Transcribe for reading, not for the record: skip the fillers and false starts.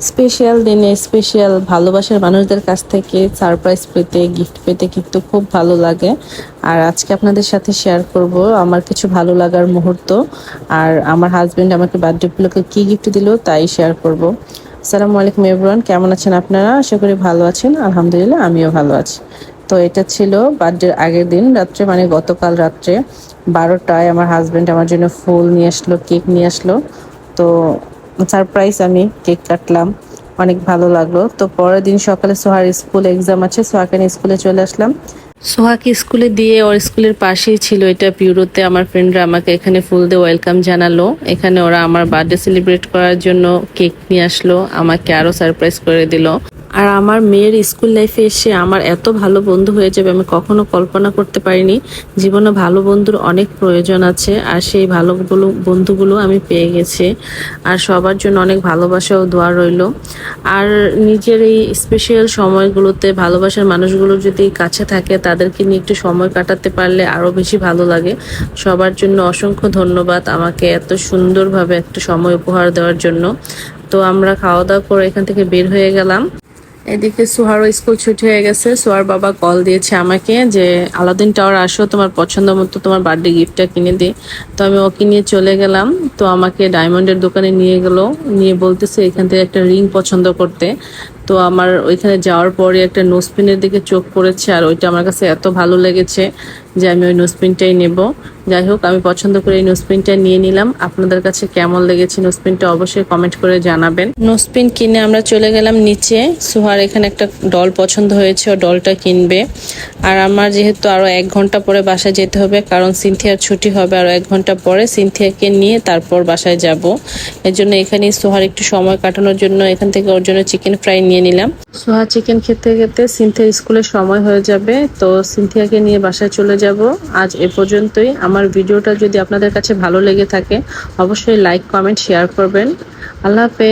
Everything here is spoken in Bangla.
স্পেশাল দিনে স্পেশাল ভালোবাসার মানুষদের কাছ থেকে সারপ্রাইজ পেতে, গিফট পেতে কিন্তু খুব ভালো লাগে। আর আজকে আপনাদের সাথে শেয়ার করব আমার কিছু ভালো লাগার মুহূর্ত। আর আমার হাজবেন্ড আমাকে বার্থডে উপলক্ষে কী গিফট দিল তাই শেয়ার করব। আসসালামু আলাইকুম এভরিওয়ান, কেমন আছেন আপনারা? আশা করি ভালো আছেন। আলহামদুলিল্লাহ, আমিও ভালো আছি। তো এটা ছিল বার্থডের আগের দিন রাত্রে, মানে গতকাল রাত্রে 12টায় আমার হাজবেন্ড আমার জন্য ফুল নিয়ে আসলো, কেক নিয়ে আসলো। তো সারপ্রাইজ আমি কেক কাটলাম, অনেক ভালো লাগলো। তো পরের দিন সকালে সোহার স্কুল এক্সাম আছে, সোহাকে নিয়ে স্কুলে চলে আসলাম। সোহাকে স্কুলে দিয়ে ওর স্কুলের পাশেই ছিল এটা পিউরোতে, আমার ফ্রেন্ডরা আমাকে এখানে ফুল দিয়ে ওয়েলকাম জানালো। এখানে ওরা আমার বার্থডে সেলিব্রেট করার জন্য কেক নিয়ে আসলো, আমাকে আরো সারপ্রাইজ করে দিল। আর আমার মেয়ের স্কুল লাইফে এসে আমার এত ভালো বন্ধু হয়ে যাবে আমি কখনো কল্পনা করতে পারিনি। জীবনে ভালো বন্ধুর অনেক প্রয়োজন আছে, আর সেই ভালো বন্ধুগুলো আমি পেয়ে গেছি। আর সবার জন্য অনেক ভালোবাসা ও দোয়া রইল। আর নিজের এই স্পেশাল সময়গুলোতে ভালোবাসার মানুষগুলো যদি কাছে থাকে, তাদেরকে নিয়ে একটু সময় কাটাতে পারলে আরও বেশি ভালো লাগে। সবার জন্য অসংখ্য ধন্যবাদ আমাকে এত সুন্দরভাবে একটা সময় উপহার দেওয়ার জন্য। তো আমরা খাওয়া দাওয়া করে এখান থেকে বের হয়ে গেলাম। এদিকে সোহারও স্কুল ছুটি হয়ে গেছে। সোহার বাবা কল দিয়েছে আমাকে যে আলাদিন টাওয়ার আসো, তোমার পছন্দ মতো তোমার বার্থডে গিফটটা কিনে দিই। তো আমি ওকে নিয়ে চলে গেলাম। তো আমাকে ডায়মন্ডের দোকানে নিয়ে গেল, নিয়ে বলতেছে এখান থেকে একটা রিং পছন্দ করতে। তো আমার ওইখানে যাওয়ার পরে একটা নোজপিনের দিকে চোখ পড়েছে, আর ওইটা আমার কাছে এত ভালো লেগেছে যে আমি ওই নোজপিনটাই নেব। যাই হোক, আমি পছন্দ করে এই নোজপিনটা নিয়ে নিলাম। আপনাদের কাছে কেমন লেগেছে নোজপিনটা অবশ্যই কমেন্ট করে জানাবেন। নোজপিন কিনে আমরা চলে গেলাম নিচে। সোহার এখানে একটা ডল পছন্দ হয়েছে, ও ডলটা কিনবে। আর আমার যেহেতু আরো 1 ঘন্টা পরে বাসায় যেতে হবে, কারণ সিনথিয়ার ছুটি হবে আরো 1 ঘন্টা পরে, সিনথিয়াকে নিয়ে তারপর বাসায় যাব। এর জন্য এখানে সোহার একটু সময় কাটানোর জন্য এখান থেকে ওর জন্য চিকেন ফ্রাই নিয়ে নিলাম। সোহা চিকেন খেতে খেতে সিনথিয়ার স্কুলের সময় হয়ে যাবে, তো সিনথিয়াকে নিয়ে বাসায় চলে যাব। আজ এ পর্যন্তই। আমার ভিডিওটা যদি আপনাদের কাছে ভালো লেগে থাকে অবশ্যই লাইক, কমেন্ট, শেয়ার করবেন। আল্লাহ হাফেজ।